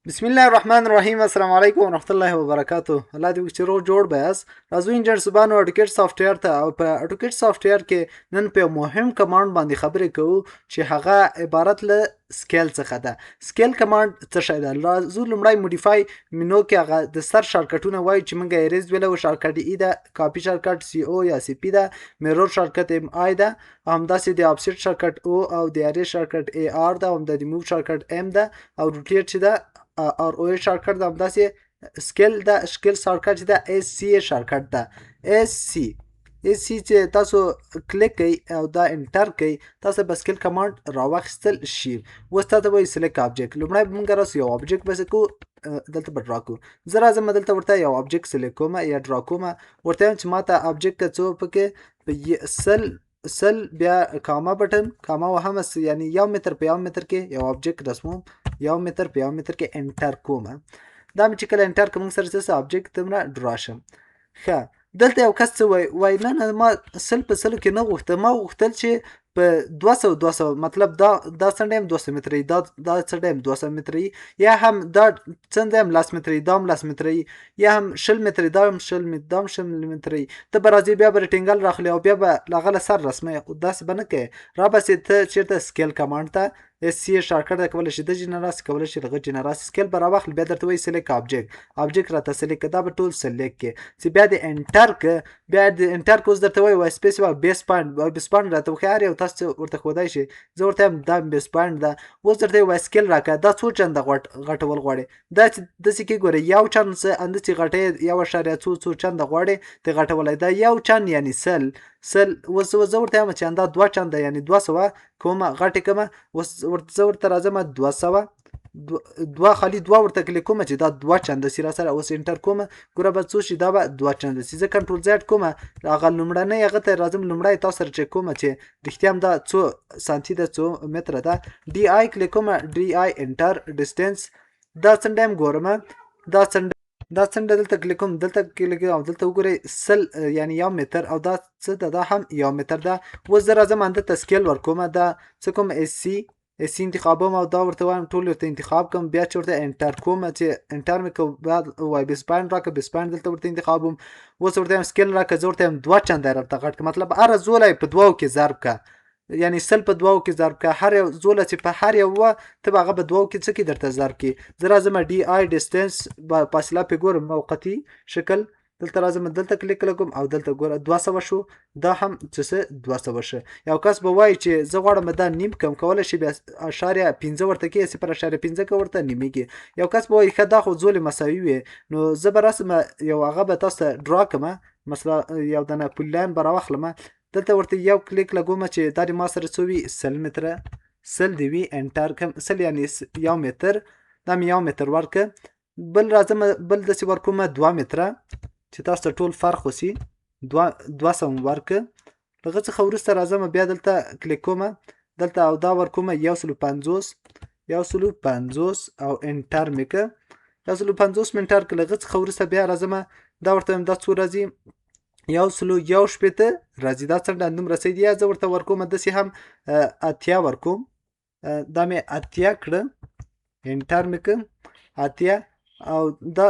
بسم الله الرحمن الرحیم. السلام علیکم ورحمت الله وبرکاتو. الله دې وکړي چې روغ جوړ بیاست. راځو انجینر صاحبانو اډوکیټ سافټویر ته، او په اډوکیټ سافټویر کې نن په یو مهم کمانډ باندې خبرې کوو چې هغه عبارت له سکیل څخه ده. سکیل کمانډ څه شی ده؟ راځو لومړی موډیفای منو کې هغه د سر شارټکټونه وایي چې موږ یې ایریز ویلو. شارټکټ ای ده، کاپي شارټکټ سی او یا سی پی ده، میرور شارټکټ ام آی ده، همداسې د افسیټ شارټکټ او او د اری شارټکټ ای آر ده، او د ریموو شارټکټ ام ده، او روټیټ چې ده اور او شارټکټ د همداسې سکیل د سکیل شارټکټ چې د اس سی شارټکټ ده. اس سی چې تاسو کلیک کوي او دا انټر کوي، تاسو به سکیل کمانډ راوخیستل شي. اوس تاسو وایي سلیکټ آبجیکټ. لومړی به موږ راسو یو آبجیکټ بس کو، دلته به ډرا کو. زه راځم دلته ورته یو آبجیکټ سلیکټ کوم یا ډرا کوم. ورته وایم چې ماته آبجیکټ ته څو پکې سل بیا کاما بټن کاما وهم، یعنی 1 متر په 1 متر کې یو آبجیکټ رسموم. 1 متر په 1 متر کې انټر کوم. دا مې چې کله انټر کوم سره څه آبجیکټ تمره ډرا شم. ښه، دلته یو کس څه وای نه ما سل په سلو کې نه غوښته، ما غوښتل چې په 200 مطلب دا څنډه هم 200 متره دا څنډه هم 200 متره یا هم دا څنډه هم 10 متره دا هم 10 متره یا هم 20 متره دا هم 20 متره دا هم 20 متره. ته به راځي بیا به ټینګل راخلی او بیا به لغله سر رسمه. داسې به نه کوې. را بسې ته چېرته سکیل کمانډ ته اس سی شارټکټ ته کولی شي د جنراسي، کولی شي دغه جنراسي سکیل به راواخلي. بیا درته وایي سلیکټ آبجیکټ راته سلیکټ دا به ټول سلیکټ کړي. چې بیا د انټر که بیا د انټر که اوس درته وایي سپیس بیس پاینټ راته وښیي. هر یو تاسو ورته ښودی شي. زه ورته وایم دا بیس پاینټ ده. اوس درته وایي سکیل راکړه. دا څو چنده غټول غواړي؟ دا چې داسې کې ګوره یو چند څه انداسې غټۍ 1.څو چنده غواړي ته غټولی. دا یو چند یعنی سل اوس زه ورته وایم چې دا 2 چنده یعنی 200 کومه غټې کومه. اوس زه ورته راځم 200 خالي 2 ورته کلیک کوم چې دا 2 چنده سي را سره. اوس انټر کوم ګوره به څو شي، دا به 2 چنده سي. زه کنټرول زیډ کوم، هغه لومړنۍ هغه ته راځم. لومړی تاسو سره چک کوم چې رښتیا هم دا څو سانتي ده څو متره ده. ډي آی کلیک کوم، ډي آی انټر ډیسټنس دا څنډه هم ګورم. دا څنډه دلته کلیک کوم، دلته کلیک او دلته وګورئ سل یعنی 1 متر او دا څه ده؟ دا هم 1 متر ده. اوس زه راځم دلته سکیل ورکوم. دا څه کوم اس سی انتخابوم او دا ورته وایم ټول ورته انتخاب کوم. بیا چې ورته انټر کوم چې انټر مې کو بعد وای بیس پاینټ راکړه. بیس پاینټ دلته ورته انتخابوم. اوس ورته وایم سکیل راکړه. زه ورته وایم 2 چنده راته غټ کړه. مطلب هر زولی په 2 کې ضرب کړه، یعنی سل په 2 کې ضرب کړه. هر یو زوله چې په هر یو ته به هغه په 2 کې څه کې درته ضرب کړي. زه راځم ډي آی ډیسټنس فاصله پې ګورم موقتي شکل. دلته راځم دلته کلیک کوم او دلته ګوره 200 شو. دا هم څه 200 شو. یو کس به وایي چې زه غواړم دا نیم کم کولی شي بیا 0.5 ورته کې 0.5 که ورته نیمېږي. یو کس به وایي ښه دا خو زولې مساوي وي. نو زه به راسم یو هغه به تاسو ته ډرا کړم، مثلا یو دانه پول لاین به راواخلم. دلته ورته یو کلیک لګوم چې دا د ما سره څو وي 100 متره. 100 دې وي انټر کړم. 100 یعنې 1 متر. دا مې 1 متر ورکړه. بل راځم بل داسې ورکوم 2 متره چې تاسو ته ټول فرق وسي. 200 مې ورکړه. له هغه څخه وروسته راځم بیا دلته کلیک کوم دلته او دا ورکوم 150 او انټر مې کړه. 150 مې انټر کړه. له هغه څخه وروسته بیا راځم دا ورته وایم دا څو راځي 1.1 راځي. دا څنډه اندوم رسید. یا زه ورته ورکوم داسې هم 80 ورکوم. دا مې 80 کړه. انټر مې کړم 80 او دا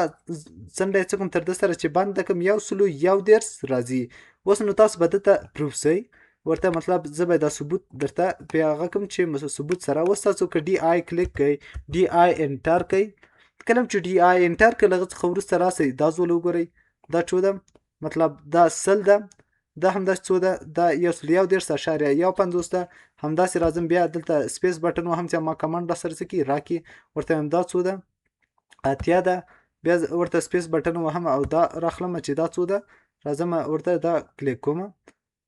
څنډه یې څه کوم تر ده سره چې بند کړم 1.1 راځي. اوس نو تاسو به دته پروف سئ ورته، مطلب زه به دا ثبوت درته په هغه کوم چې ثبوت سره. اوس تاسو که ډي آی کلیک کوئ، ډي آی انټر کوئ، کله چې ډي آی انټر کړئ له هغه څخه وروسته راسئ دا زول وګورئ دا 14 مطلب دا 100 ده. دا همداسې څو ده؟ دا 1.1.150 ده. همداسې راځم بیا دلته سپیس بټن وهم چې ما کمانډ را سره څه کړي راکړي. ورته وایم دا څو ده؟ 80 ده. بیا ورته سپیس بټن وهم او دا راخلم چې دا څو ده. راځم ورته دا کلیک کوم.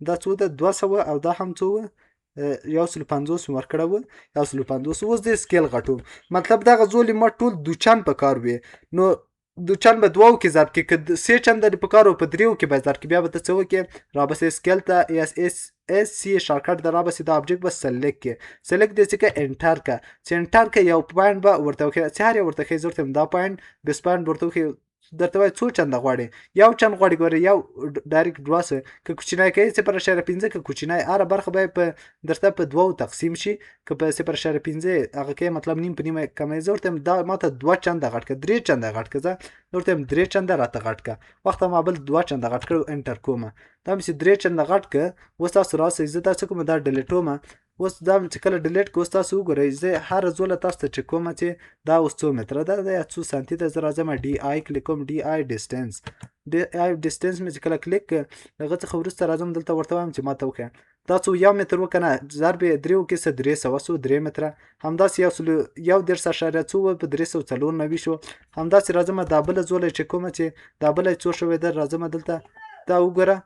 دا څو ده؟ 200 او دا هم څو 150 ورکړه وه 150. اوس د سکیل غټو مطلب دغه زولې ما ټول دوچان په کار وي. نو دوچان به 2 کې ضرب کړي، که 3 چنده دې په کار او په 3 کې به ضرب کړي. بیا به ته څه وکړې؟ رابسې سکیل ته اس سی شارټکټ ته رابسې دا آبجیکټ به سلیکټ کړې. سلیکټ دې څه کړه؟ انټر کړه. چې انټر کړه یو پوینټ به ورته وښیي چې هر یو ورته ښیي. زه ورته دا پوینټ بیس پوینټ ورته وښیي درته وایي څو چنده غواړي. یو چند غواړي ګوره یو ډایرکټ دوه سوه که کوچنی کوي 0.5 که کوچنی هره برخه به په درته په دوو تقسیم شي که په 0.5 هغه کې مطلب نیم په نیمه کمی زه ورته دا ماته 2 چنده غټ که 3 چنده غټ که زه ورته 3 چنده راته غټ که وخت ما بل 2 چنده غټ کړو انټر کومه دا مې 3 چنده غټ که اوس تاسو راسئ زه دا څه کوم دا ډیلیټوم اوس دا چې کله ډیلیټ کو اوس تاسو وګورئ زه هر زوله تاسو ته چې کومه چې دا اوس څو متره ده یا څو سانتي ده زه راځم ډي آی کلیک کوم ډي آی ډیسټنس مې چې کله کلیک هغه څخه وروسته راځم دلته ورته وایم چې ماته وښیه دا څو یو متر وکنه ضرب دریو کې څه 300 سو 3 متره همداسې یو 1.4 په 394 شو همداسې راځم دا بله زوله چې کومه چې دا بله څو شوې ده راځم دلته دا وګوره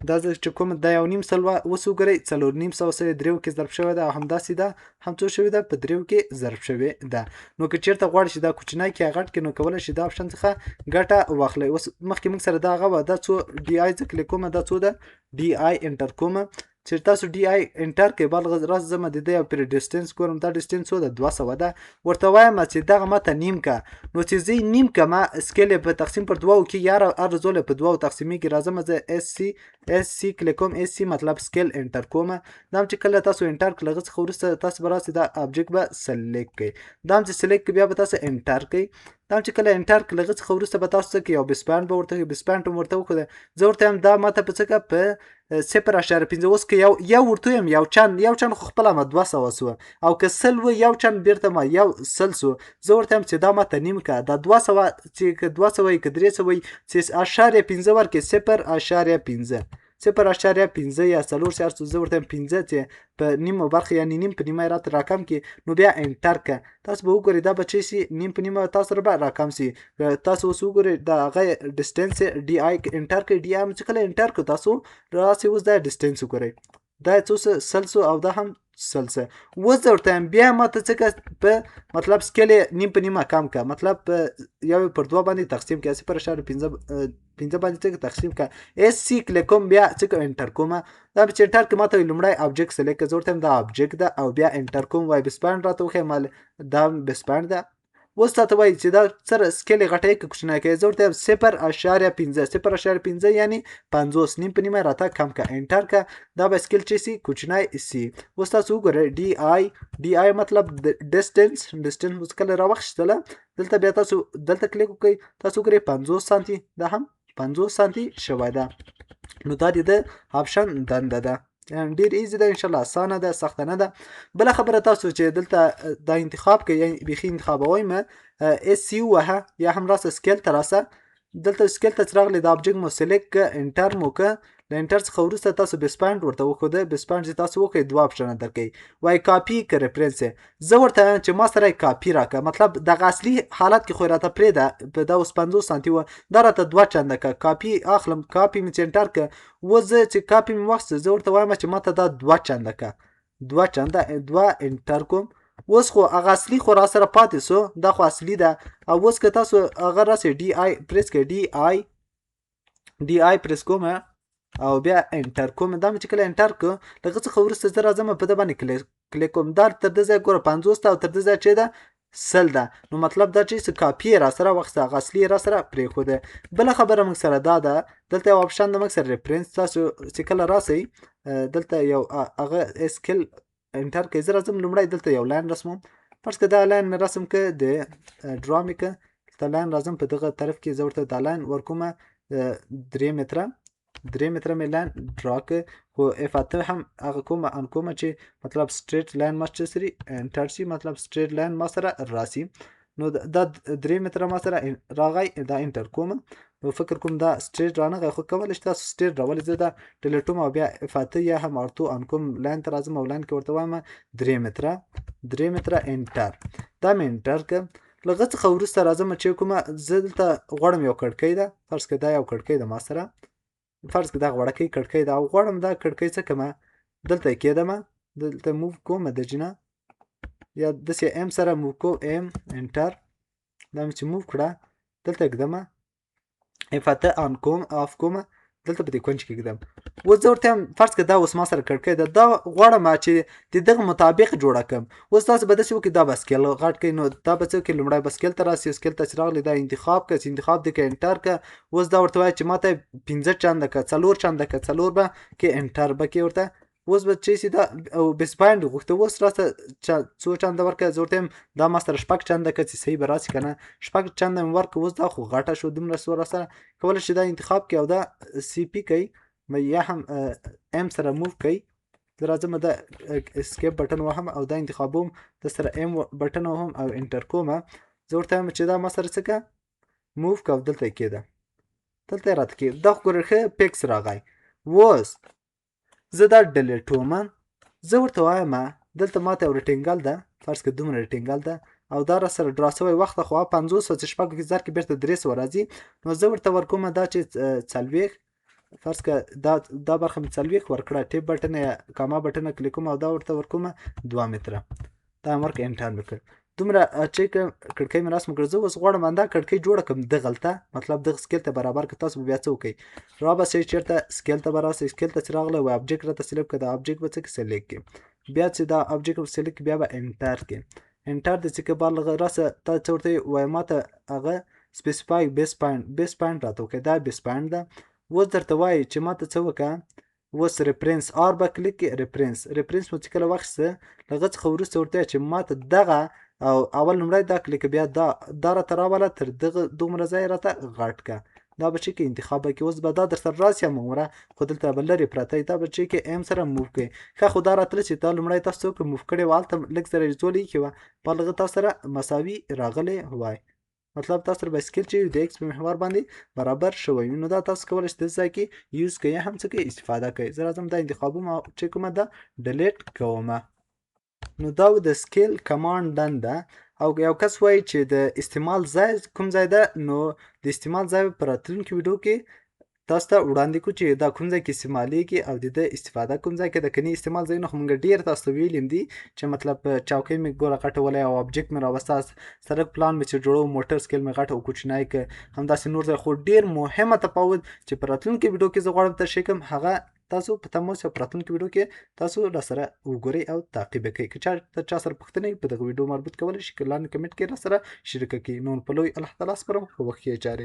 دا چې کوم دا یو نیم سل اوس وګورئ 4.5 دریو کې ضرب شوی ده او همداسې ده هم څو شوې ده په دریو کې ضرب شوې ده نو که چېرته غواړئ چې دا کوچنی کې غټ کې نو کولی شئ دا آپشن څخه ګټه واخلئ اوس مخکې موږ سره دا هغه وه دا څو ډي آی زه کلیک کومه دا څو ده ډي آی انټر کومه چې تاسو ډي آی انټر کوئ بل راز زه د دې یو پرې ډسټنس ګورم دا ډسټنس څو ده 200 ده ورته وایم چې دغه ماته نیم که نو چې زه نیم کمه سکیل په تقسیم پر دوو کې یا هر زوله په دوو تقسیمیږي راځم زه اس سی کلیک کوم اس سی مطلب سکیل انټر کومه دا چې کله تاسو انټر کړئ هغه څخه وروسته تاسو به راسئ دا ابجیکټ به سلیکټ کړئ دا چې سلیکټ کړئ بیا به تاسو انټر کړئ دا چې کله انټر کړئ هغه څخه وروسته به تاسو څه کوئ یو بیسبانډ به ورته بیسبانډ هم ورته وښودی زه ورته وایم دا ماته په څه که په 0.5 اوس که یو ورته ویم یو چند خو خپله ما 200 سوه او که سل و یو چند بیرته ما یو سل سو زه ورته وایم چې دا ماته نیم که دا 200 چې که 200 وي که 300 وي چې 0.5 ورکړي 0.5 0.5 یا 4 سیارسو زه ورته 5 چې په نیمه برخه یعنی نیم په نیمه راته راکم کې نو بیا انټر که تاسو به وګورئ دا به چی سي نیم په نیمه تاسو سره به راکم سي تاسو اوس وګورئ د هغه ډسټنس ډي آی انټر کړئ ډي آی چې کله انټر کړو تاسو راسئ اوس دا ډسټنس وګورئ دا څو سلسو او دا هم سلسه اوس زه ورته وایم بیا ماته څه که په مطلب سکیل نیم په نیمه کم که مطلب په یو پر دوه باندې تقسیم که 0.5 باندې څه تقسیم که اس سی کلیک کوم بیا څه که انټر کومه دا چې انټر که ماته لومړی ابجیکټ سلیکټ زه ورته وایم دا ابجیکټ ده او بیا انټر کوم وای بیسبانډ راته وښیه مال دا بیسبانډ ده اوس تاته وایي چې دا سره سکیل غټی که کوچنی کوي زه ورته 0.5 یعنی 50 نیم په نیمه راته کم که انټر که دا به سکیل چې سي کوچنی سي اوس تاسو وګورئ ډي آی مطلب ډسټنس اوس کله راوخیستله دلته بیا تاسو دلته کلیک وکړئ تاسو وګورئ 50 سانتي دا هم 50 سانتي شوی ده نو دا د آپشن دنده ده ډیر ایزی ده انشاءالله اسانه ده سخته نه ده بله خبره تاسو چې دلته دا انتخاب کوئ یعنی بیخي انتخابوئ مه اس سی ووهه یا هم راسه سکیل ته راسه دلته سکیل ته چې راغلی د ابجیکټ مو سلیکټ که انټر مو که د انټر څخه وروسته تاسو بیسبانډ ورته وښوده بیسبانډ چې تاسو وکړئ دوه آپشنه درکوي وایي کاپي که ریفرنس زه ورته وایم چې ما سره یې کاپي راکړه مطلب دغه اصلي حالت کې خو یې راته پرېږده په دا اوس 50 سانتي وه دا راته 2 چنده که کاپي اخلم کاپي مې چې انټر که اوس زه چې کاپي مې واخیسته زه ورته وایم چې ماته دا 2 چنده که 2 چنده 2 انټر کوم اوس خو هغه اصلي خو را سره پاتې سو دا خو اصلي ده او اوس که تاسو هغه راسئ ډي آی پریس کړئ ډي آی پریس کومه او بیا انټر کوم دا مې چې کله انټر کړو دغه څخه وروسته زه راځم په ده باندې کلیک کوم دا تر دې ځایه ګوره 50 او تر دې ځایه چې ده 100 ده نو مطلب دا چې کاپي یې را سره واخیسته هغه اصلي یې را سره پرېښوده بله خبره موږ سره دا ده دلته یو آپشن ده موږ سره ریفرنس تاسو چې کله راسئ دلته یو هغه اسکیل انټر کوئ زه راځم لومړی دلته یو لاین رسموم فرض که دا لاین مې رسم که د ډرا مې که دلته لاین راځم په دغه طرف کې زه ورته دا لاین ورکومه 3 متره مې لاین ډرا که خو اف8 هم هغه کومه ان کومه چې مطلب سټریټ لاین ما سره انټر شي مطلب سټریټ لاین ما سره راسي نو دا 3 متره ما سره راغی دا انټر کومه نو فکر کوم دا سټریټ رانغی خو کولی شي تاسو سټریټ راولئ زه دا ډیلیټوم او بیا اف8 یا هم ارتو ان کوم لاین ته راځم او لاین کې ورته وایم 3 متره انټر دا مې انټر که له هغه څخه وروسته راځم چې کومه زه دلته غواړم یو کړکۍ ده فرض که دا یو کړکۍ ده ما سره فرض که دا غوړکۍ کړکۍ ده او غواړم دا کړکۍ څه کړمه دلته یې کېږدمه دلته موو کومه د جنه یا داسې ام سره موو کوم ام انټر دا مې چې موو کړه دلته ږدمه اف8 آن کوم آف کومه دلته په دې کونج کې ږدم. اوس زه ورته وایم فرض کړه دا اوس ما سره کړکۍ ده، دا غواړم چې د دغه مطابق جوړه کړم. اوس تاسو به داسې وکړئ دا به سکیل غټ کړئ، نو دا به څه وکړئ لومړی به سکیل ته راسئ، سکیل ته چې راغلئ دا انتخاب کړئ، چې انتخاب دې کړئ انټر کړه. اوس دا ورته وایي چې ما ته 15 چنده کړه، 4 چنده کړه، 4 به کې انټر به کې ورته. اوس به چې سي دا او بیسپاینډ غوښته، اوس راته څو چنده ورکړه، زه ورته وایم دا ما سره 6 چنده کړه چې صحیح به راسي که نه. 6 چنده مې ورکړه. اوس دا خو غټه شو، دومره سوه راسره کولی شي دا انتخاب کړي او دا سی پی کوي یا هم ام سره موو کوي. زه راځم دا اسکیپ بټن وهم او دا انتخابوم، د سره ام بټن وهم او انټر کومه. زه ورته وایم چې دا ما سره څه کړه موو کړه او دلته یې کېده، دلته یې راته کېده. دا خو ګورئ ښه پیکس راغی. اوس زه دا ډیلیټومه، زه ورته وایم دلته ماته یو رټینګل ده، فرض کړه دومره رټینګل ده او دا را سره ډرا سوی وخت خو 50 چې شپږو کې ضرب کې بیرته 300 راځي. نو زه ورته ورکوم دا چې 40 فرض کړه دا برخه مې 40 ورکړه، ټیپ بټن یا کاما بټن کلیک کوم او دا ورته ورکوم 2 متره، دا ورک انټر وکړ. دومره چې کړکۍ مې رسم کړ. زه اوس غواړم دا کړکۍ جوړه کړم دغلته، مطلب دغه سکیل ته برابر کړ. تاسو بیا څه وکئ، را به سئ چېرته سکیل ته به راسئ، سکیل ته چې راغلی وایي ابجیکټ راته سلیکټ کړه، دا ابجیکټ به څه کړي سلیکټ کړي. بیا چې دا ابجیکټ سلیکټ کړي بیا به انټر کړي. انټر دې چې کړه بالغه راسه تا څه ورته وایي ماته هغه سپیسیفای بیس پاینټ راته وکړئ، دا بیس پاینټ ده. اوس درته وایي چې ماته څه وکړه، اوس ریفرنس آر به کلیک کړي. ریفرنس مو چې کله واخیسته له هغه څخه وروسته ورته وایي چې ماته دغه او اول لومړی دا کلیک بیا دا راته راوله تر دغه دومره ځای راته غټ کړه. دا به چې کې انتخاب به کې. اوس به دا در سره راسي همغومره، خو دلته به لرې پرته وي. دا به چې کې ام سره موو کوي. ښه خو دا راتله چې دا لومړی تاسو څوک موو کړی وه هلته لږ ذره یې ځول ایښي وه، په هغه تاسو سره مساوي راغلی وای، مطلب تاسو سره بایسکل چې د ایکس په محور باندې برابر شوی وي. نو دا تاسو کولی شئ دې ځای کې یوز کوئ یا هم څه کوئ استفاده کوئ. زه راځم دا انتخابوم او چې کومه ده ډیلیټ کومه. نو دا د سکیل کمانډ دنده. او یو کس وایي چې د استعمال ځای کوم ځای ده، نو د استعمال ځای په راتلونکي ویډیو کې تاسو ته وړاندې کړو چې دا کوم ځای کې استعمالیږي او د ده استفاده کوم ځای کې ده. کني استعمال ځایونه خو موږ ډېر تاسو ته ویلي دي چې مطلب چوکۍ مې ګوره غټه ولی او ابجیکټ مې راوسته، سړک پلان مې چې جوړوم موټر سکیل مې غټ او کوچنی که همداسې نور ځای. خو ډېر مهمه تفاوت چې په راتلونکي ویډیو کې زه غواړم تشریح کړم هغه تاسو په تمه اوسئ. په راتلونکي ویډیو کې تاسو راسره وګورئ او تعقیب یې کړئ. که چا سره پوښتنه وي په دغه ویډیو مربوط کولی شي که لاندې کمنټ کې راسره شریکه کړي. نو په لوی الله تعالی سپارم، په وخت کې چارې